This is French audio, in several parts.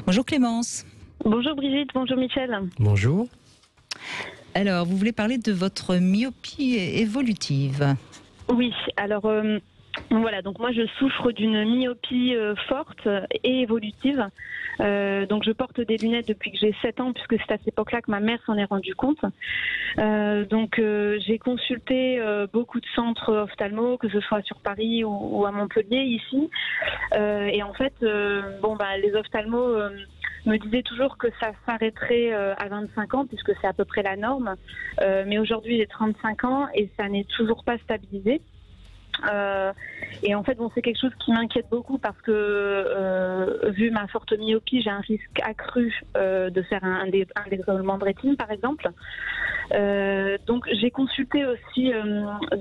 Bonjour Clémence. Bonjour Brigitte, bonjour Michel. Bonjour. Alors, vous voulez parler de votre myopie évolutive? Oui, alors voilà, donc moi je souffre d'une myopie forte et évolutive. Donc je porte des lunettes depuis que j'ai 7 ans, puisque c'est à cette époque-là que ma mère s'en est rendue compte. Donc j'ai consulté beaucoup de centres ophtalmo, que ce soit sur Paris ou à Montpellier ici. Et en fait, les ophtalmos me disaient toujours que ça s'arrêterait à 25 ans, puisque c'est à peu près la norme. Mais aujourd'hui j'ai 35 ans et ça n'est toujours pas stabilisé. Et en fait, c'est quelque chose qui m'inquiète beaucoup parce que vu ma forte myopie, j'ai un risque accru de faire un désagrément de rétine, par exemple. Donc j'ai consulté aussi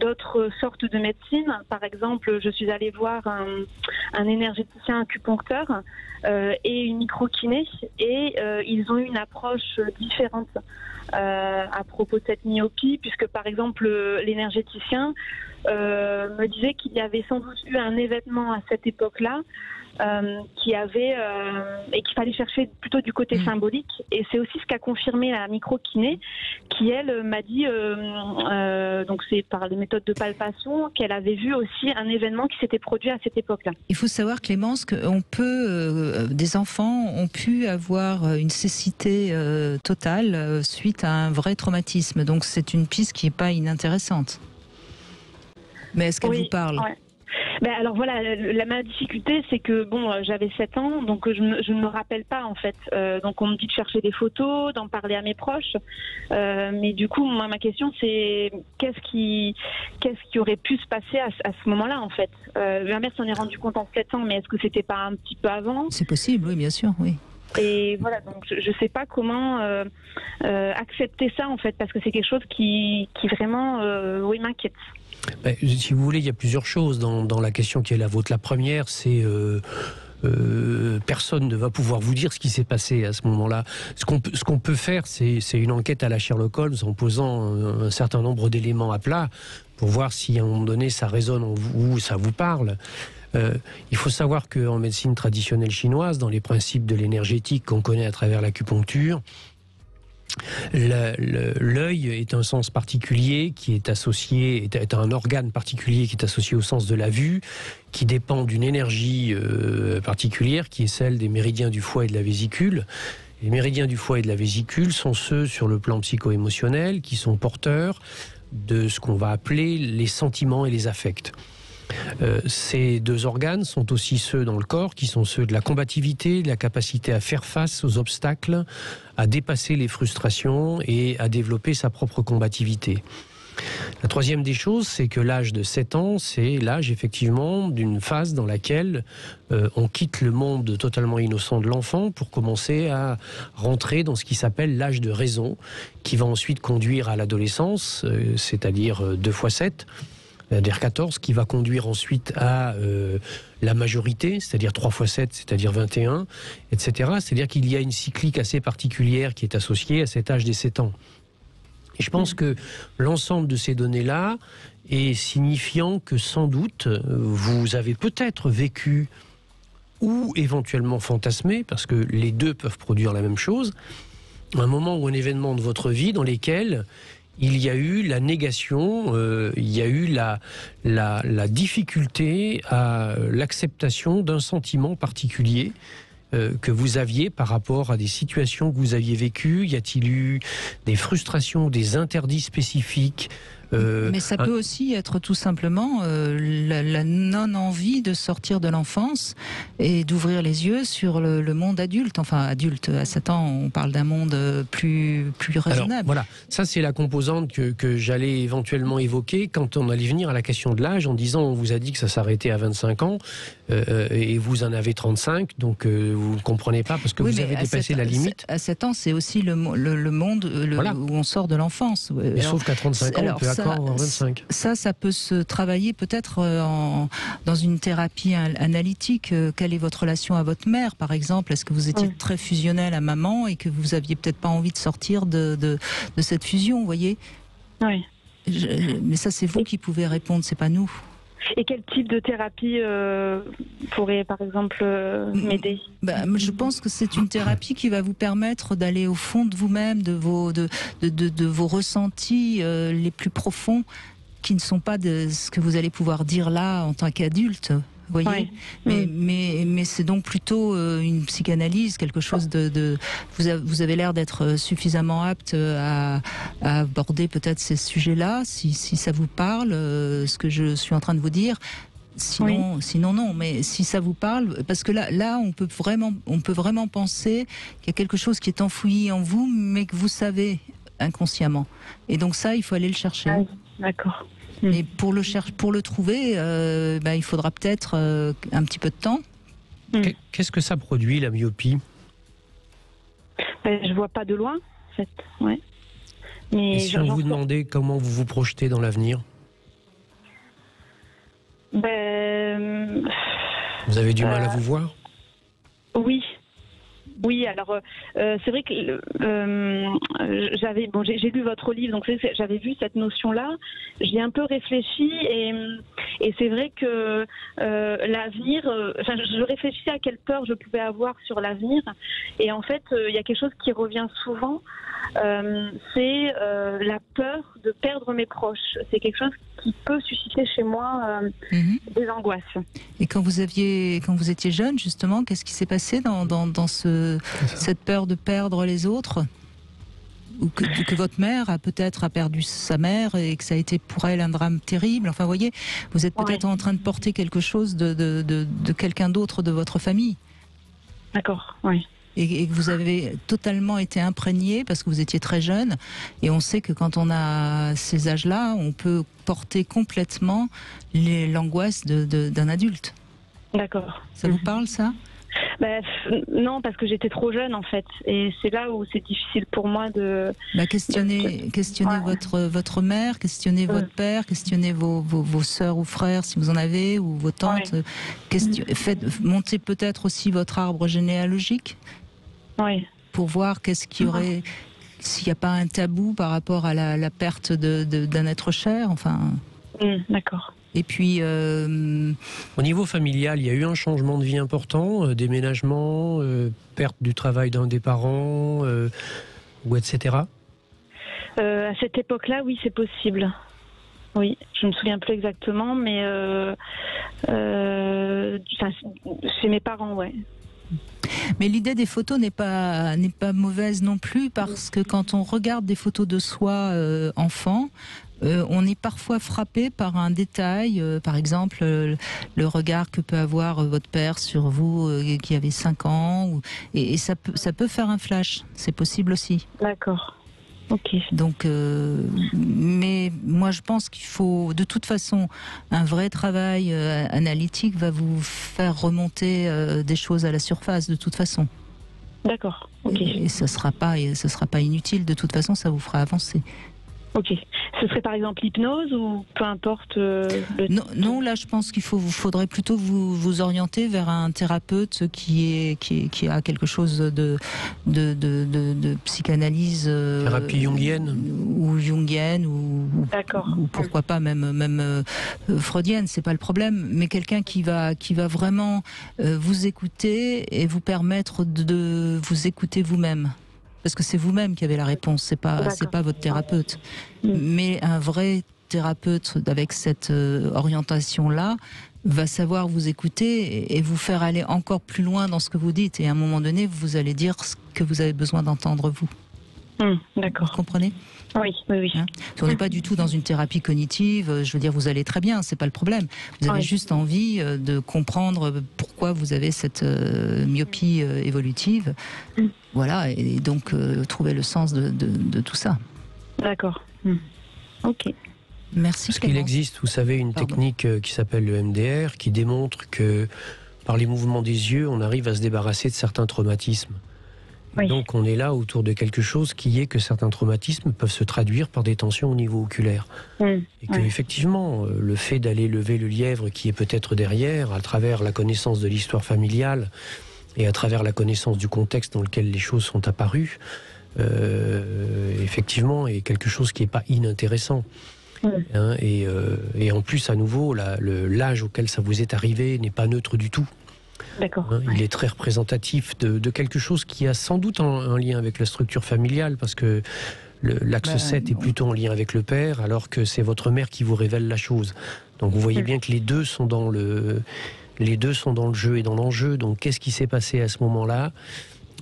d'autres sortes de médecine. Par exemple, je suis allée voir un énergéticien acupuncteur et une microkiné, et ils ont eu une approche différente à propos de cette myopie, puisque par exemple l'énergéticien me disait qu'il y avait sans doute eu un événement à cette époque-là et qu'il fallait chercher plutôt du côté symbolique. Et c'est aussi ce qu'a confirmé la micro-kiné, qui elle m'a dit, donc c'est par les méthodes de palpation, qu'elle avait vu aussi un événement qui s'était produit à cette époque-là. Il faut savoir, Clémence, qu'on peut, des enfants ont pu avoir une cécité totale suite à un vrai traumatisme. Donc c'est une piste qui n'est pas inintéressante. Mais est-ce qu'elle vous parle? Ouais. Alors voilà, ma difficulté, c'est que j'avais 7 ans, donc je ne me rappelle pas en fait. Donc on me dit de chercher des photos, d'en parler à mes proches. Mais du coup, moi, ma question, c'est qu'est-ce qui aurait pu se passer à ce moment-là en fait. Ma mère s'en est rendue compte en 7 ans, mais est-ce que c'était pas un petit peu avant? C'est possible, oui, bien sûr, oui. Et voilà, donc je sais pas comment accepter ça en fait, parce que c'est quelque chose qui vraiment m'inquiète. Si vous voulez, il y a plusieurs choses dans la question qui est la vôtre. La première, c'est personne ne va pouvoir vous dire ce qui s'est passé à ce moment-là. Ce qu'on peut faire, c'est une enquête à la Sherlock Holmes en posant un certain nombre d'éléments à plat pour voir si à un moment donné ça résonne en vous, ça vous parle. Il faut savoir qu'en médecine traditionnelle chinoise, dans les principes de l'énergétique qu'on connaît à travers l'acupuncture, l'œil est un sens particulier qui est associé, est un organe particulier qui est associé au sens de la vue, qui dépend d'une énergie particulière qui est celle des méridiens du foie et de la vésicule. Les méridiens du foie et de la vésicule sont ceux sur le plan psycho-émotionnel qui sont porteurs de ce qu'on va appeler les sentiments et les affects. Ces deux organes sont aussi ceux dans le corps qui sont ceux de la combativité, de la capacité à faire face aux obstacles, à dépasser les frustrations et à développer sa propre combativité. La troisième des choses, c'est que l'âge de 7 ans, c'est l'âge effectivement d'une phase dans laquelle on quitte le monde totalement innocent de l'enfant pour commencer à rentrer dans ce qui s'appelle l'âge de raison, qui va ensuite conduire à l'adolescence, c'est-à-dire 2 x 7, c'est-à-dire 14, qui va conduire ensuite à la majorité, c'est-à-dire 3 x 7, c'est-à-dire 21, etc. C'est-à-dire qu'il y a une cyclique assez particulière qui est associée à cet âge des 7 ans. Et je pense que l'ensemble de ces données-là est signifiant que sans doute, vous avez peut-être vécu ou éventuellement fantasmé, parce que les deux peuvent produire la même chose, un moment ou un événement de votre vie dans lesquels il y a eu la négation, il y a eu la difficulté à l'acceptation d'un sentiment particulier que vous aviez par rapport à des situations que vous aviez vécues. Y a-t-il eu des frustrations, des interdits spécifiques? Mais ça peut aussi être tout simplement la non-envie de sortir de l'enfance et d'ouvrir les yeux sur le monde adulte. Enfin, adulte, à 7 ans, on parle d'un monde plus raisonnable. Alors, voilà, ça c'est la composante que j'allais éventuellement évoquer quand on allait venir à la question de l'âge, en disant on vous a dit que ça s'arrêtait à 25 ans et vous en avez 35, donc vous ne comprenez pas parce que vous avez dépassé la limite. À 7 ans, c'est aussi le monde voilà, où on sort de l'enfance. Sauf qu'à 35 ans, on peut encore avoir 25. Ça peut se travailler peut-être dans une thérapie analytique. Quelle est votre relation à votre mère, par exemple? Est-ce que vous étiez très fusionnel à maman et que vous aviez peut-être pas envie de sortir de cette fusion, vous voyez? Oui. Mais ça, c'est vous qui pouvez répondre, c'est pas nous. Et quel type de thérapie pourrait, par exemple, m'aider? Je pense que c'est une thérapie qui va vous permettre d'aller au fond de vous-même, de vos ressentis les plus profonds, qui ne sont pas de ce que vous allez pouvoir dire là en tant qu'adulte. Vous voyez, mais c'est donc plutôt une psychanalyse, quelque chose vous avez l'air d'être suffisamment apte à aborder peut-être ces sujets-là, si ça vous parle, ce que je suis en train de vous dire. Sinon non, mais si ça vous parle, parce que là on peut vraiment penser qu'il y a quelque chose qui est enfoui en vous, mais que vous savez inconsciemment. Et donc ça, il faut aller le chercher. Ah, d'accord. Mais pour le trouver, il faudra peut-être un petit peu de temps. Qu'est-ce que ça produit, la myopie? Je vois pas de loin, en fait. Ouais. Mais et si on vous demandait comment vous vous projetez dans l'avenir? Vous avez du mal à vous voir? Oui, alors c'est vrai que j'ai lu votre livre, donc j'avais vu cette notion-là. J'ai un peu réfléchi et c'est vrai que l'avenir. Je réfléchissais à quelle peur je pouvais avoir sur l'avenir, et en fait, il y a quelque chose qui revient souvent. C'est la peur de perdre mes proches. C'est quelque chose qui peut susciter chez moi des angoisses. Et quand vous étiez jeune, justement, qu'est-ce qui s'est passé dans cette peur de perdre les autres? Ou que votre mère a perdu sa mère et que ça a été pour elle un drame terrible. Enfin, vous voyez, vous êtes peut-être en train de porter quelque chose de quelqu'un d'autre de votre famille. D'accord, oui. Et que vous avez totalement été imprégné parce que vous étiez très jeune. Et on sait que quand on a ces âges-là, on peut porter complètement l'angoisse d'un adulte. D'accord. Ça vous parle, ça? Non, parce que j'étais trop jeune, en fait. Et c'est là où c'est difficile pour moi de... Questionnez votre mère, questionnez votre père, questionnez vos sœurs ou frères, si vous en avez, ou vos tantes. Montez peut-être aussi votre arbre généalogique. Pour voir qu'est-ce qu'il y aurait, s'il n'y a pas un tabou par rapport à la perte d'un être cher, enfin. D'accord. Et puis, au niveau familial, il y a eu un changement de vie important, déménagement, perte du travail d'un des parents, ou etc. À cette époque-là, oui, c'est possible. Oui, je me souviens plus exactement, mais chez mes parents, ouais. Mais l'idée des photos n'est pas mauvaise non plus, parce que quand on regarde des photos de soi enfant, on est parfois frappé par un détail, par exemple le regard que peut avoir votre père sur vous qui avez 5 ans, et ça peut faire un flash, c'est possible aussi. D'accord. Ok. Donc, mais moi je pense qu'il faut, de toute façon, un vrai travail analytique va vous faire remonter des choses à la surface, de toute façon. D'accord. Ok. Et ce sera pas inutile, de toute façon, ça vous fera avancer. Ok. Ce serait par exemple l'hypnose ou peu importe Non, là je pense qu'il faudrait plutôt vous orienter vers un thérapeute qui a quelque chose de psychanalyse. Thérapie jungienne. Ou jungienne, ou pourquoi pas même freudienne, c'est pas le problème, mais quelqu'un qui va vraiment vous écouter et vous permettre de vous écouter vous-même. Parce que c'est vous-même qui avez la réponse, c'est pas votre thérapeute. Mais un vrai thérapeute avec cette orientation-là va savoir vous écouter et vous faire aller encore plus loin dans ce que vous dites. Et à un moment donné, vous allez dire ce que vous avez besoin d'entendre vous. D'accord. Vous comprenez ? Oui. Hein ? On n'est pas du tout dans une thérapie cognitive. Je veux dire, vous allez très bien, c'est pas le problème. Vous avez juste envie de comprendre pourquoi vous avez cette myopie évolutive. Voilà, et donc trouver le sens de tout ça. D'accord. Ok. Merci. Parce qu'il existe, vous savez, une technique qui s'appelle le MDR, qui démontre que par les mouvements des yeux, on arrive à se débarrasser de certains traumatismes. Oui. Donc on est là autour de quelque chose qui est que certains traumatismes peuvent se traduire par des tensions au niveau oculaire. Et que effectivement, le fait d'aller lever le lièvre qui est peut-être derrière, à travers la connaissance de l'histoire familiale et à travers la connaissance du contexte dans lequel les choses sont apparues, effectivement, est quelque chose qui n'est pas inintéressant. Hein, et en plus, à nouveau, l'âge auquel ça vous est arrivé n'est pas neutre du tout. D'accord. Hein, il est très représentatif de quelque chose qui a sans doute un lien avec la structure familiale, parce que l'axe 7 est plutôt en lien avec le père, alors que c'est votre mère qui vous révèle la chose. Donc vous voyez bien que les deux sont dans le jeu et dans l'enjeu. Donc qu'est-ce qui s'est passé à ce moment-là ?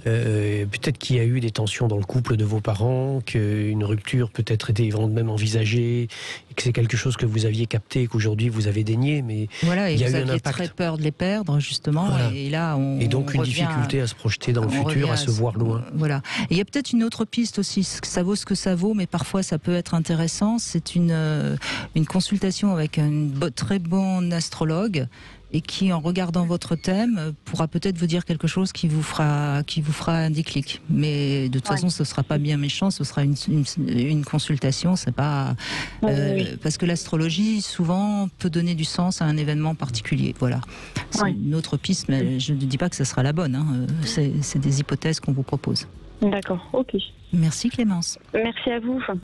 Peut-être qu'il y a eu des tensions dans le couple de vos parents, qu'une rupture peut-être était même envisagée, et que c'est quelque chose que vous aviez capté et qu'aujourd'hui vous avez dénié, mais voilà, et il y a vous eu un aviez impact. très peur de les perdre, justement, Voilà. et là Et donc une difficulté à se projeter dans le futur, à se voir loin. Voilà. Et il y a peut-être une autre piste aussi, ça vaut ce que ça vaut, mais parfois ça peut être intéressant, c'est une consultation avec un très bon astrologue, et qui, en regardant votre thème, pourra peut-être vous dire quelque chose qui vous fera un déclic. Mais de toute façon, ce ne sera pas bien méchant, ce sera une consultation, c'est pas parce que l'astrologie souvent peut donner du sens à un événement particulier. Voilà, c'est une autre piste, mais je ne dis pas que ce sera la bonne. Hein. C'est des hypothèses qu'on vous propose. D'accord, ok. Merci Clémence. Merci à vous.